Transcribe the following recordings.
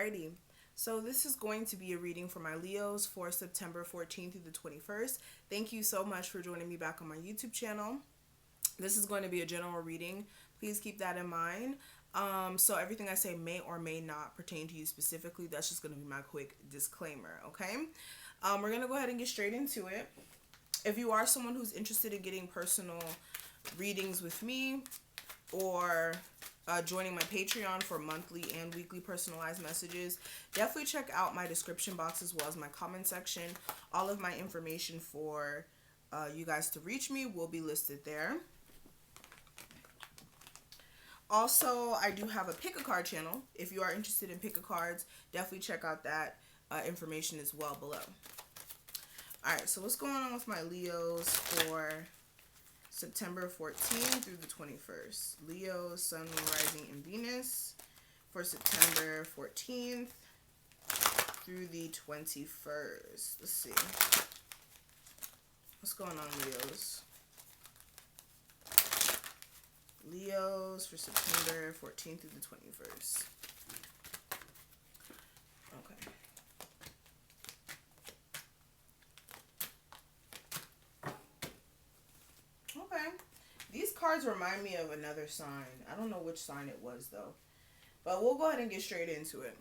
Alrighty, so this is going to be a reading for my Leos for September 14th through the 21st. Thank you so much for joining me back on my YouTube channel. This is going to be a general reading. Please keep that in mind. So everything I say may or may not pertain to you specifically. That's just going to be my quick disclaimer, okay? We're going to go ahead and get straight into it. If you are someone who's interested in getting personal readings with me, or joining my Patreon for monthly and weekly personalized messages, definitely check out my description box as well as my comment section. All of my information for you guys to reach me will be listed there. Also, I do have a pick a card channel. If you are interested in pick a cards, definitely check out that information as well below. Alright, so what's going on with my Leos for September 14th through the 21st. Leo, Sun, Moon, Rising, and Venus for September 14th through the 21st. Let's see. What's going on, Leos? Leos for September 14th through the 21st. Okay. Okay. These cards remind me of another sign. I don't know which sign it was, though. But we'll go ahead and get straight into it.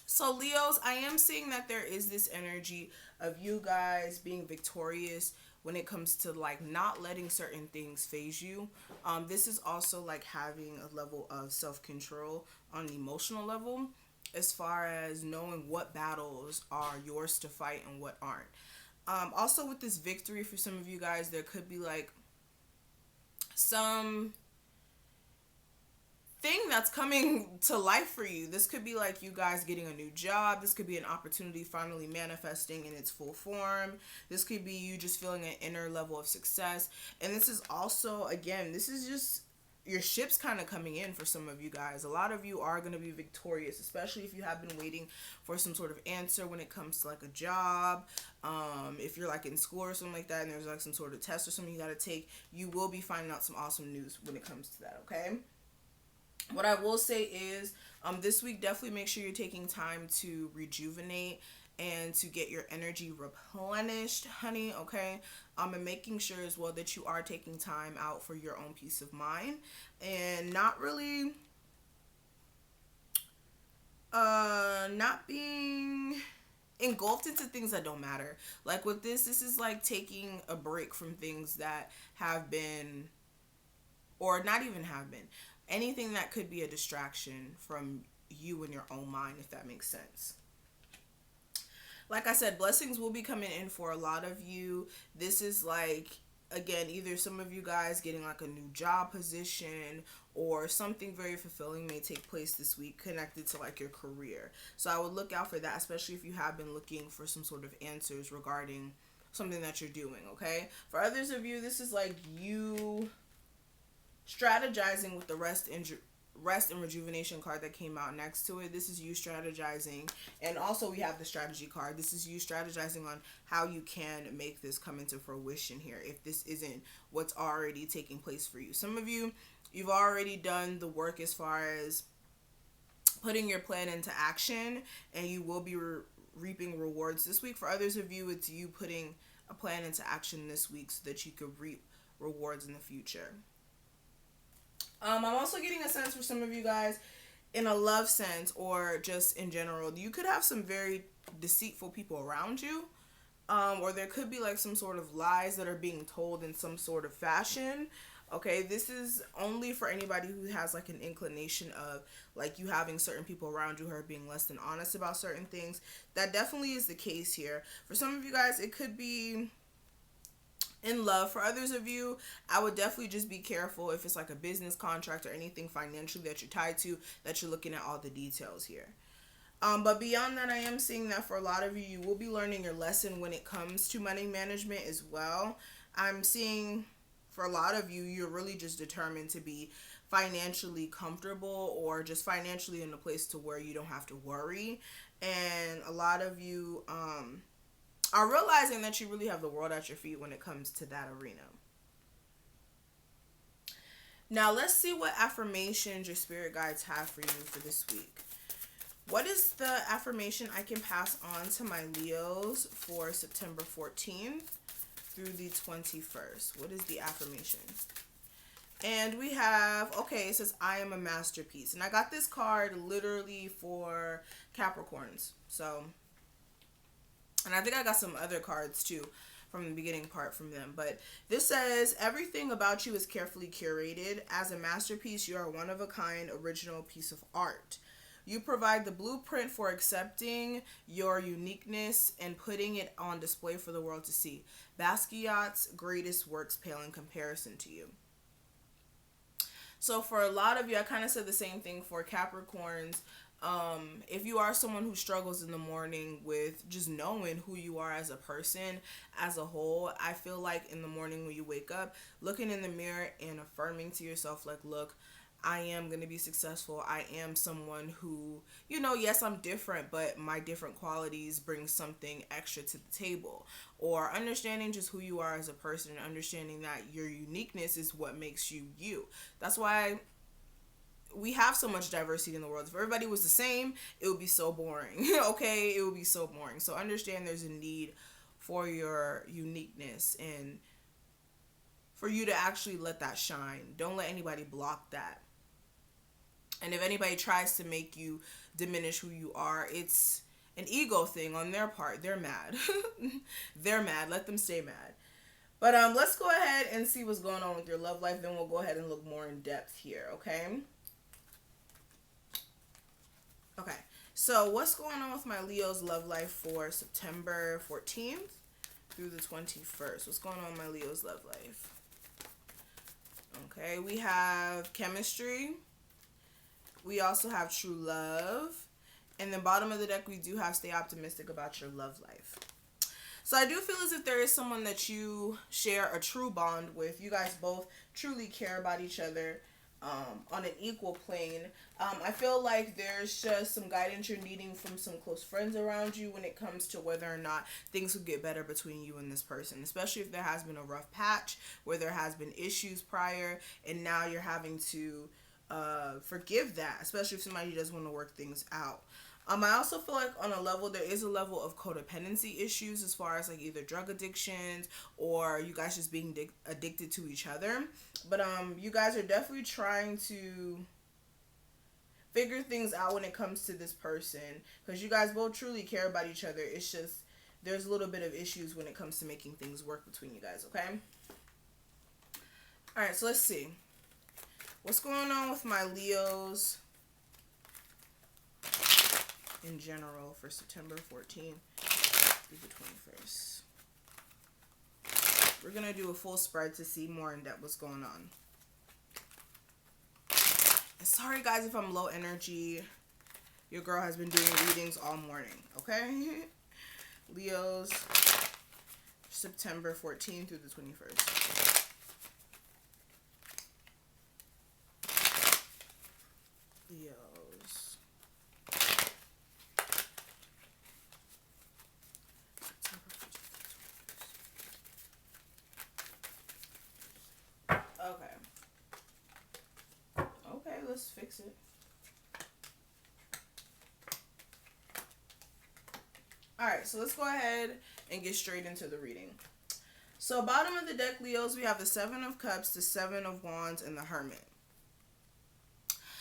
So, Leos, I am seeing that there is this energy of you guys being victorious when it comes to, like, not letting certain things phase you. This is also, like, having a level of self-control on an emotional level, as far as knowing what battles are yours to fight and what aren't. Also, with this victory, for some of you guys, there could be, like, some thing that's coming to life for you. This could be like you guys getting a new job. This could be an opportunity finally manifesting in its full form. This could be you just feeling an inner level of success. And this is also, again, this is just your ship's kind of coming in for some of you guys. A lot of you are going to be victorious, especially if you have been waiting for some sort of answer when it comes to like a job. If you're like in school or something like that and there's like some sort of test or something you got to take, you will be finding out some awesome news when it comes to that, okay? What I will say is this week, definitely make sure you're taking time to rejuvenate and to get your energy replenished, honey, okay? And making sure as well that you are taking time out for your own peace of mind and not really not being engulfed into things that don't matter. Like with this is like taking a break from things that have been, or not even have been, anything that could be a distraction from you and your own mind, if that makes sense. Like I said, blessings will be coming in for a lot of you. This is like, again, either some of you guys getting like a new job position or something very fulfilling may take place this week connected to like your career. So I would look out for that, especially if you have been looking for some sort of answers regarding something that you're doing, okay? For others of you, this is like you strategizing with the rest and rejuvenation card that came out next to it. This is you strategizing, and also we have the strategy card. This is you strategizing on how you can make this come into fruition here if this isn't what's already taking place for you. Some of you, you've already done the work as far as putting your plan into action, and you will be reaping rewards this week. For others of you, it's you putting a plan into action this week so that you could reap rewards in the future. I'm also getting a sense for some of you guys in a love sense or just in general. You could have some very deceitful people around you, or there could be like some sort of lies that are being told in some sort of fashion. Okay, this is only for anybody who has like an inclination of like you having certain people around you who are being less than honest about certain things. That definitely is the case here. For some of you guys, it could be in love. For others of you, I would definitely just be careful if it's like a business contract or anything financially that you're tied to, that you're looking at all the details here. But beyond that, I am seeing that for a lot of you, you will be learning your lesson when it comes to money management as well. I'm seeing for a lot of you, you're really just determined to be financially comfortable or just financially in a place to where you don't have to worry. And a lot of you are realizing that you really have the world at your feet when it comes to that arena. Now, let's see what affirmations your spirit guides have for you for this week. What is the affirmation I can pass on to my Leos for September 14th through the 21st? What is the affirmation? And we have, okay, it says, I am a masterpiece. And I got this card literally for Capricorns. So, and I think I got some other cards too from the beginning part from them. But this says, everything about you is carefully curated. As a masterpiece, you are one of a kind, original piece of art. You provide the blueprint for accepting your uniqueness and putting it on display for the world to see. Basquiat's greatest works pale in comparison to you. So for a lot of you, I kind of said the same thing for Capricorns. If you are someone who struggles in the morning with just knowing who you are as a person, as a whole, I feel like in the morning when you wake up, looking in the mirror and affirming to yourself, like, look, I am going to be successful. I am someone who, yes, I'm different, but my different qualities bring something extra to the table. Or understanding just who you are as a person and understanding that your uniqueness is what makes you you. That's why we have so much diversity in the world. If everybody was the same, it would be so boring. Okay? It would be so boring. So understand there's a need for your uniqueness and for you to actually let that shine. Don't let anybody block that. And if anybody tries to make you diminish who you are, it's an ego thing on their part. They're mad. They're mad. Let them stay mad. But let's go ahead and see what's going on with your love life. Then we'll go ahead and look more in depth here, okay? Okay. So what's going on with my Leo's love life for September 14th through the 21st? What's going on with my Leo's love life? Okay, we have chemistry. We also have true love. And then bottom of the deck, we do have stay optimistic about your love life. So I do feel as if there is someone that you share a true bond with. You guys both truly care about each other on an equal plane. I feel like there's just some guidance you're needing from some close friends around you when it comes to whether or not things will get better between you and this person. Especially if there has been a rough patch, where there has been issues prior, and now you're having to forgive that, especially if somebody does want to work things out. I also feel like on a level, there is a level of codependency issues as far as like either drug addictions or you guys just being addicted to each other. But you guys are definitely trying to figure things out when it comes to this person, because you guys both truly care about each other. It's just there's a little bit of issues when it comes to making things work between you guys, okay? Alright, so let's see. What's going on with my Leos in general for September 14th through the 21st? We're going to do a full spread to see more in depth what's going on. And sorry guys if I'm low energy. Your girl has been doing readings all morning, okay? Leos, September 14th through the 21st. Leos. Okay. Okay, let's fix it. Alright, so let's go ahead and get straight into the reading. So bottom of the deck, Leos, we have the Seven of Cups, the Seven of Wands, and the Hermit.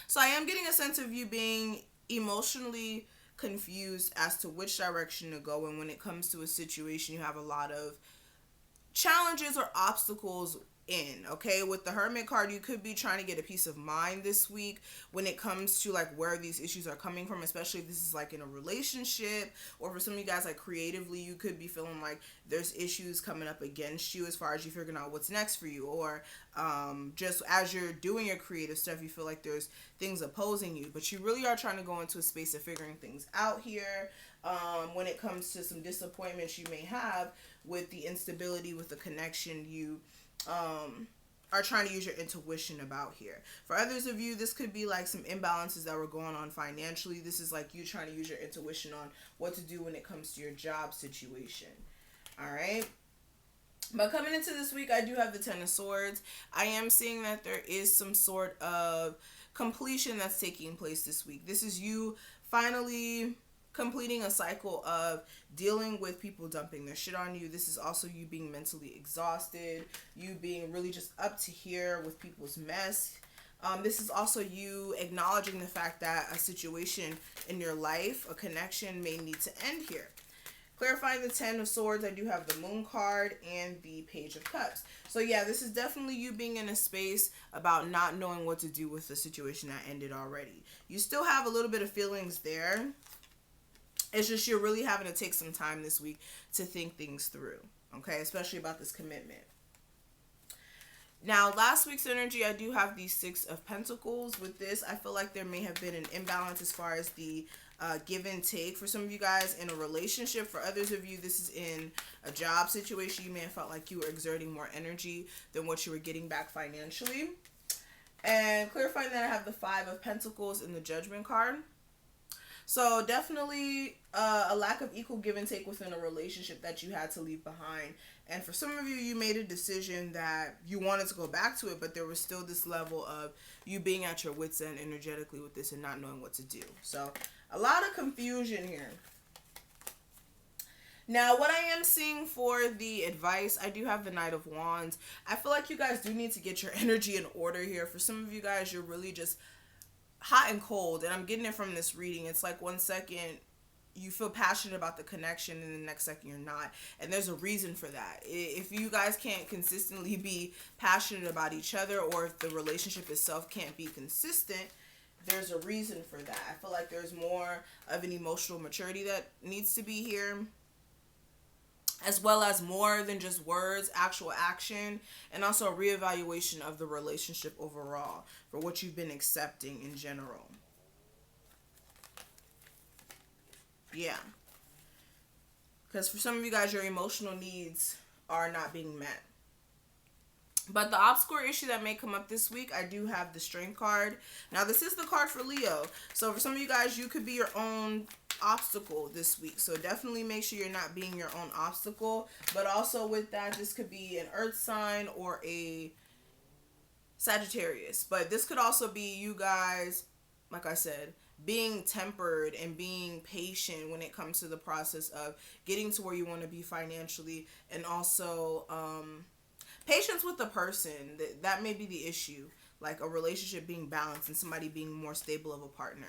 So I am getting a sense of you being emotionally confused as to which direction to go. And when it comes to a situation, you have a lot of challenges or obstacles in, okay? With the Hermit card, you could be trying to get a peace of mind this week when it comes to like where these issues are coming from, especially if this is like in a relationship, or for some of you guys like creatively, you could be feeling like there's issues coming up against you as far as you figuring out what's next for you, or just as you're doing your creative stuff, you feel like there's things opposing you, but you really are trying to go into a space of figuring things out here. When it comes to some disappointments you may have with the instability with the connection, you are trying to use your intuition about here. For others of you, this could be like some imbalances that were going on financially. This is like you trying to use your intuition on what to do when it comes to your job situation. All right. But coming into this week, I do have the Ten of Swords. I am seeing that there is some sort of completion that's taking place this week. This is you finally completing a cycle of dealing with people dumping their shit on you. This is also you being mentally exhausted, you being really just up to here with people's mess. This is also you acknowledging the fact that a situation in your life, a connection, may need to end here. Clarifying the 10 of Swords, I do have the Moon card and the Page of Cups. So yeah, this is definitely you being in a space about not knowing what to do with the situation that ended already. You still have a little bit of feelings there. It's just you're really having to take some time this week to think things through, okay? Especially about this commitment. Now, last week's energy, I do have the Six of Pentacles. With this, I feel like there may have been an imbalance as far as the give and take for some of you guys in a relationship. For others of you, this is in a job situation. You may have felt like you were exerting more energy than what you were getting back financially. And clarifying that, I have the Five of Pentacles in the Judgment card. So definitely a lack of equal give and take within a relationship that you had to leave behind. And for some of you, you made a decision that you wanted to go back to it, but there was still this level of you being at your wit's end energetically with this and not knowing what to do. So a lot of confusion here. Now, what I am seeing for the advice, I do have the Knight of Wands. I feel like you guys do need to get your energy in order here. For some of you guys, you're really just hot and cold, and I'm getting it from this reading. It's like 1 second you feel passionate about the connection and the next second you're not, and there's a reason for that. If you guys can't consistently be passionate about each other, or if the relationship itself can't be consistent, there's a reason for that. I feel like there's more of an emotional maturity that needs to be here, as well as more than just words, actual action, and also a reevaluation of the relationship overall for what you've been accepting in general. Yeah. Because for some of you guys, your emotional needs are not being met. But the obstacle issue that may come up this week, I do have the Strength card. Now, this is the card for Leo. So for some of you guys, you could be your own obstacle this week. So definitely make sure you're not being your own obstacle. But also with that, this could be an earth sign or a Sagittarius. But this could also be you guys, like I said, being tempered and being patient when it comes to the process of getting to where you want to be financially, and also patience with the person. That may be the issue, like a relationship being balanced and somebody being more stable of a partner.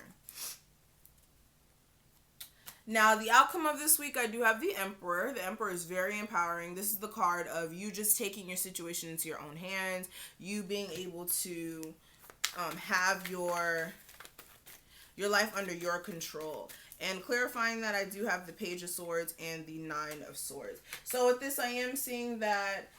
Now, the outcome of this week, I do have the Emperor. The Emperor is very empowering. This is the card of you just taking your situation into your own hands, you being able to have your life under your control. And clarifying that, I do have the Page of Swords and the Nine of Swords. So with this, I am seeing that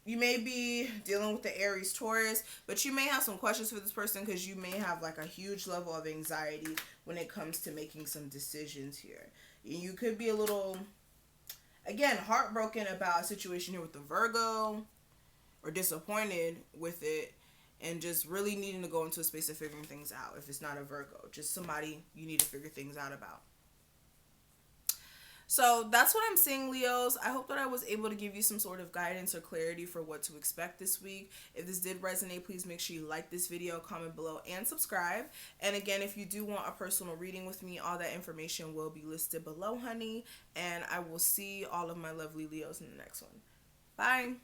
you may be dealing with the Aries Taurus, but you may have some questions for this person because you may have like a huge level of anxiety when it comes to making some decisions here. You could be a little, again, heartbroken about a situation here with the Virgo, or disappointed with it, and just really needing to go into a space of figuring things out. If it's not a Virgo, just somebody you need to figure things out about. So that's what I'm seeing, Leos. I hope that I was able to give you some sort of guidance or clarity for what to expect this week. If this did resonate, please make sure you like this video, comment below, and subscribe. And again, if you do want a personal reading with me, all that information will be listed below, honey. And I will see all of my lovely Leos in the next one. Bye.